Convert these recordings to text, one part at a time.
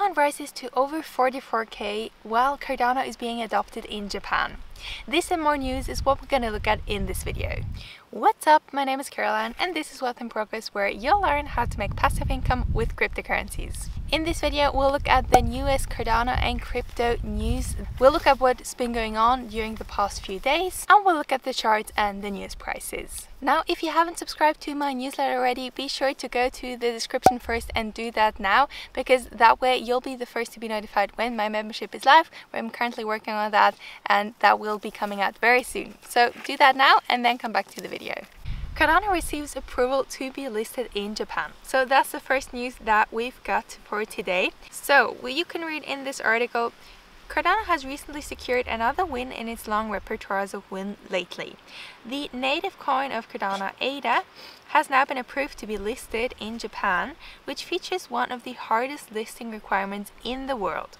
Bitcoin rises to over 44k while Cardano is being adopted in Japan. This and more news is what we're going to look at in this video. What's up, my name is Caroline and this is Wealth in Progress, where you'll learn how to make passive income with cryptocurrencies. In this video we'll look at the newest Cardano and crypto news. We'll look at what's been going on during the past few days, and we'll look at the charts and the news prices. Now, if you haven't subscribed to my newsletter already, be sure to go to the description first and do that now, because that way you'll be the first to be notified when my membership is live, where I'm currently working on that, and that will be coming out very soon. So do that now and then come back to the video. Cardano receives approval to be listed in Japan. So that's the first news that we've got for today. So you can read in this article, Cardano has recently secured another win in its long repertoire of win lately. The native coin of Cardano, ADA, has now been approved to be listed in Japan, which features one of the hardest listing requirements in the world.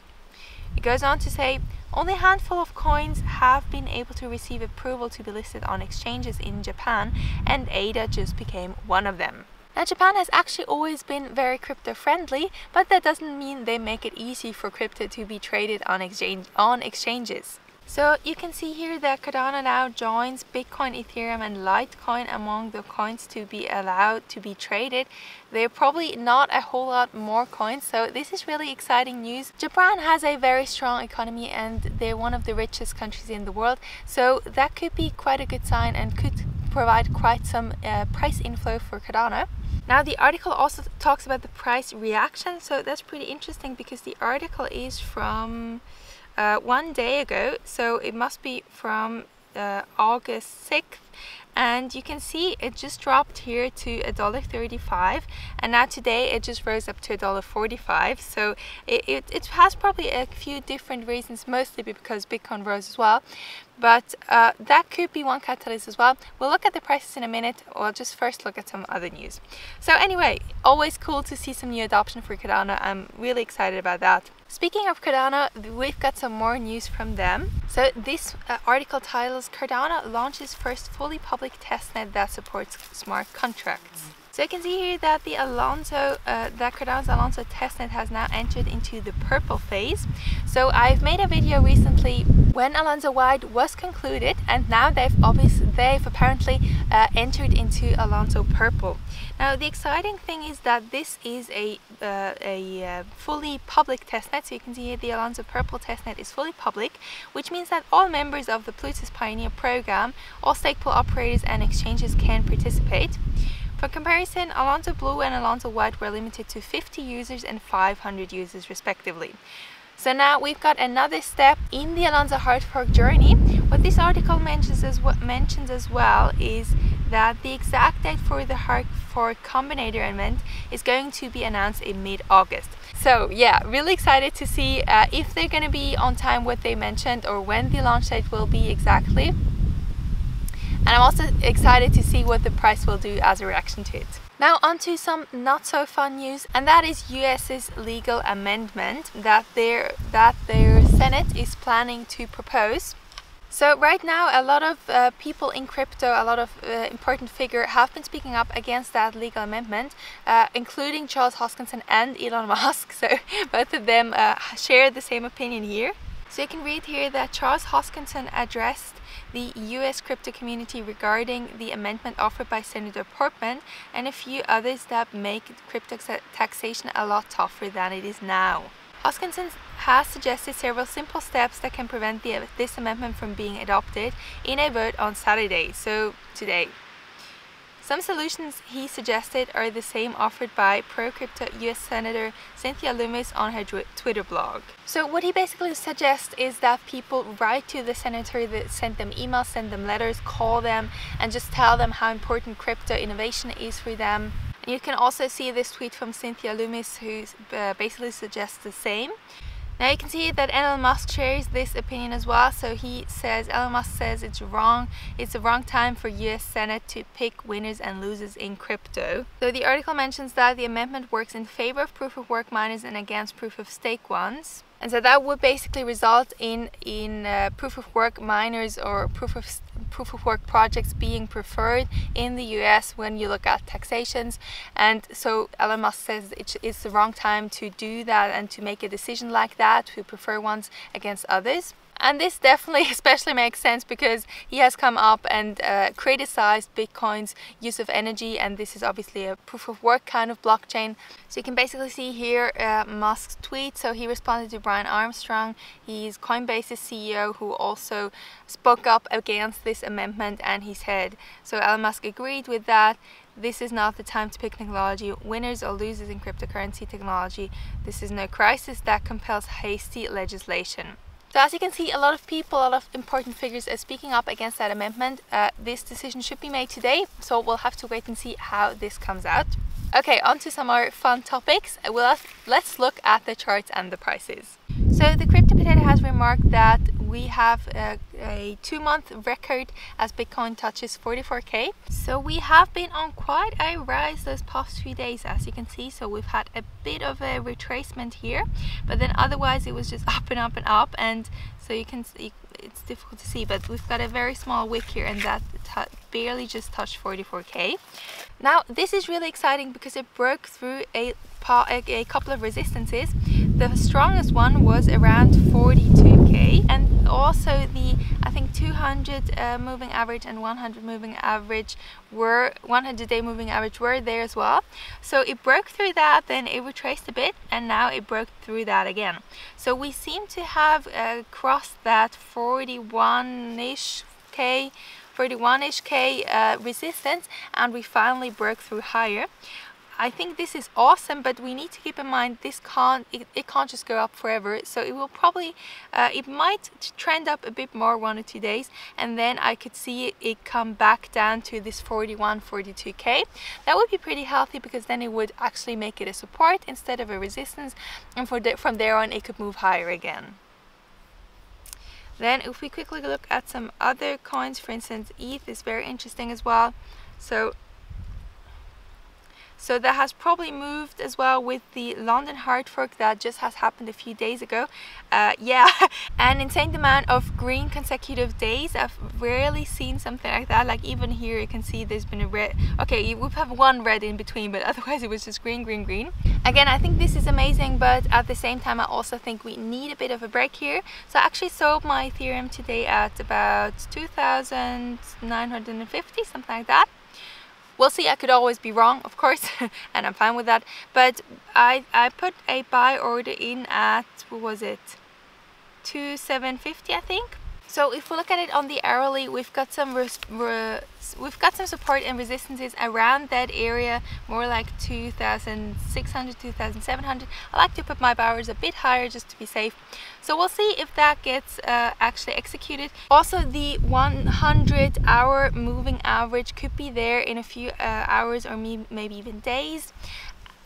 It goes on to say, only a handful of coins have been able to receive approval to be listed on exchanges in Japan, and ADA just became one of them. Now, Japan has actually always been very crypto friendly, but that doesn't mean they make it easy for crypto to be traded on exchanges. So you can see here that Cardano now joins Bitcoin, Ethereum and Litecoin among the coins to be allowed to be traded. There are probably not a whole lot more coins, so this is really exciting news. Japan has a very strong economy and they're one of the richest countries in the world, so that could be quite a good sign and could provide quite some price inflow for Cardano. Now, the article also talks about the price reaction, so that's pretty interesting because the article is from 1 day ago, so it must be from August 6th, and you can see it just dropped here to $1.35, and now today it just rose up to $1.45. so it has probably a few different reasons, mostly because Bitcoin rose as well, but that could be one catalyst as well. We'll look at the prices in a minute, or just first look at some other news. So anyway, always cool to see some new adoption for Cardano. I'm really excited about that. Speaking of Cardano, we've got some more news from them. So this article titles, Cardano launches first fully public testnet that supports smart contracts. So you can see here that the Cardano's Alonso testnet has now entered into the purple phase. So I've made a video recently when Alonso White was concluded, and now they've apparently entered into Alonso purple. Now, the exciting thing is that this is a fully public testnet. So you can see here the Alonso purple testnet is fully public, which means that all members of the Plutus Pioneer program, all stake pool operators and exchanges can participate. For comparison, Alonso Blue and Alonso White were limited to 50 users and 500 users respectively. So now we've got another step in the Alonso hard fork journey. What this article mentions as well is that the exact date for the hard fork combinator event is going to be announced in mid-August. So yeah, really excited to see if they're going to be on time what they mentioned, or when the launch date will be exactly. And I'm also excited to see what the price will do as a reaction to it. Now on to some not so fun news, and that is US's legal amendment that their Senate is planning to propose. So right now a lot of people in crypto, a lot of important figures have been speaking up against that legal amendment, including Charles Hoskinson and Elon Musk. So both of them share the same opinion here. So you can read here that Charles Hoskinson addressed the US crypto community regarding the amendment offered by Senator Portman and a few others that make crypto taxation a lot tougher than it is now. Hoskinson has suggested several simple steps that can prevent this amendment from being adopted in a vote on Saturday, so today. Some solutions he suggested are the same offered by pro-crypto US Senator Cynthia Lummis on her Twitter blog. So what he basically suggests is that people write to the senator, that send them emails, send them letters, call them, and just tell them how important crypto innovation is for them. And you can also see this tweet from Cynthia Lummis, who basically suggests the same. Now you can see that Elon Musk shares this opinion as well. So Elon Musk says it's the wrong time for US Senate to pick winners and losers in crypto. So the article mentions that the amendment works in favor of proof of work miners and against proof of stake ones. And so that would basically result in proof of work miners or proof of proof of work projects being preferred in the US when you look at taxations, and so Elon Musk says it's the wrong time to do that and to make a decision like that, to prefer ones against others. And this definitely especially makes sense because he has come up and criticized Bitcoin's use of energy, and this is obviously a proof of work kind of blockchain. So you can basically see here Musk's tweet. So he responded to Brian Armstrong, he's Coinbase's CEO, who also spoke up against this amendment, and he said, so Elon Musk agreed with that. This is not the time to pick technology, winners or losers in cryptocurrency technology. This is no crisis that compels hasty legislation. So as you can see, a lot of people, a lot of important figures are speaking up against that amendment. This decision should be made today, so we'll have to wait and see how this comes out. Okay, on to some more fun topics. Let's look at the charts and the prices. So the Crypto Potato has remarked that we have a 2-month record as Bitcoin touches 44k. So we have been on quite a rise those past few days, as you can see. So we've had a bit of a retracement here, but then otherwise it was just up and up and up, and so you can see it's difficult to see, but we've got a very small wick here, and that barely just touched 44k. Now this is really exciting because it broke through a couple of resistances. The strongest one was around 42k, and also the I think 200 moving average and 100 moving average were 100-day moving average were there as well. So it broke through that, then it retraced a bit, and now it broke through that again. So we seem to have crossed that 41-ish K resistance, and we finally broke through higher. I think this is awesome, but we need to keep in mind this it can't just go up forever. So it will probably it might trend up a bit more 1 or 2 days, and then I could see it come back down to this 42k. That would be pretty healthy, because then it would actually make it a support instead of a resistance, and from there on it could move higher again. Then if we quickly look at some other coins, for instance ETH is very interesting as well. So that has probably moved as well with the London hard fork that just has happened a few days ago. Yeah, an insane amount of green consecutive days. I've rarely seen something like that. Like even here you can see there's been a red. Okay, we have one red in between, but otherwise it was just green, green, green. Again, I think this is amazing, but at the same time I also think we need a bit of a break here. So I actually sold my Ethereum today at about 2,950, something like that. We'll see, I could always be wrong, of course, and I'm fine with that. But I put a buy order in at, what was it, 2,750 I think. So if we look at it on the hourly, we've got some support and resistances around that area, more like 2,600, 2,700. I like to put my buy orders a bit higher just to be safe. So we'll see if that gets actually executed. Also, the 100-hour moving average could be there in a few hours or maybe even days.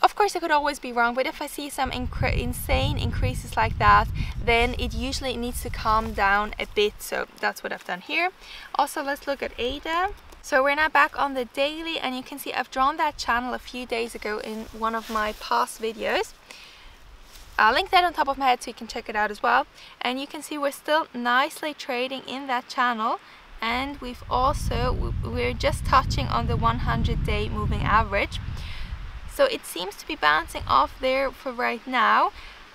Of course, I could always be wrong, but if I see some insane increases like that, then it usually needs to calm down a bit. So that's what I've done here. Also, let's look at ADA. So we're now back on the daily, and you can see I've drawn that channel a few days ago in one of my past videos. I'll link that on top of my head so you can check it out as well. And you can see we're still nicely trading in that channel, and we're just touching on the 100-day moving average. So it seems to be bouncing off there for right now.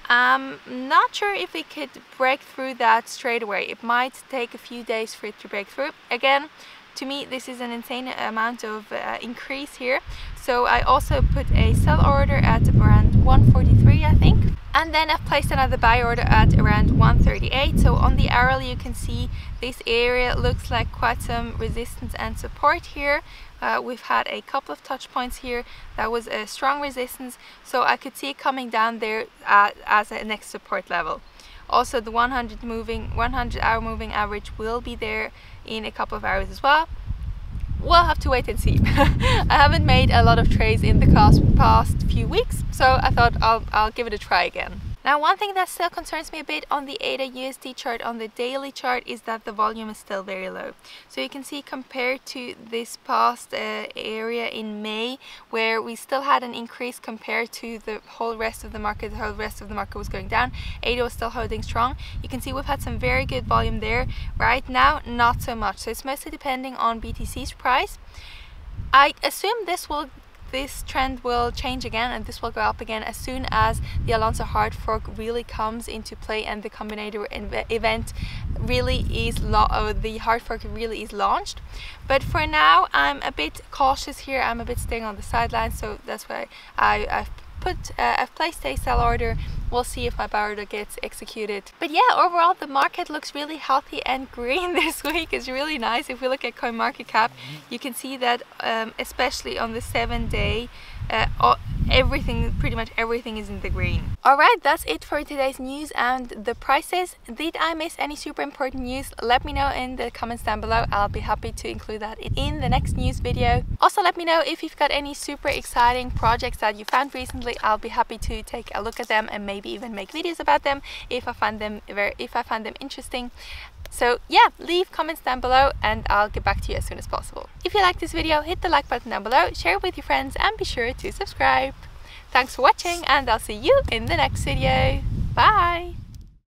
Not sure if it could break through that straight away. It might take a few days for it to break through. Again, to me this is an insane amount of increase here. So I also put a sell order at around 143 I think. And then I've placed another buy order at around 138. So on the hourly you can see this area looks like quite some resistance and support here. We've had a couple of touch points here. That was a strong resistance, so I could see it coming down there as a next support level. Also, the 100-hour moving average will be there in a couple of hours as well. We'll have to wait and see. I haven't made a lot of trades in the past few weeks, so I thought I'll give it a try again. Now, one thing that still concerns me a bit on the ADA USD chart, on the daily chart, is that the volume is still very low. So you can see, compared to this past area in May, where we still had an increase compared to the whole rest of the market, the whole rest of the market was going down, ADA was still holding strong. You can see we've had some very good volume there. Right now, not so much. So it's mostly depending on BTC's price. I assume this trend will change again, and this will go up again as soon as the Alonso hard fork really comes into play and the Combinator event really is the hard fork really is launched. But for now, I'm a bit cautious here. I'm a bit staying on the sidelines, so that's why I've placed a sell order. We'll see if my buy order gets executed. But yeah, overall the market looks really healthy and green this week. It's really nice. If we look at CoinMarketCap, you can see that especially on the 7-day, pretty much everything is in the green. Alright, that's it for today's news and the prices. Did I miss any super important news? Let me know in the comments down below. I'll be happy to include that in the next news video. Also, let me know if you've got any super exciting projects that you found recently. I'll be happy to take a look at them and maybe even make videos about them if I find them interesting. So yeah, leave comments down below and I'll get back to you as soon as possible. If you like this video, hit the like button down below, share it with your friends, and be sure to subscribe. Thanks for watching, and I'll see you in the next video. Bye!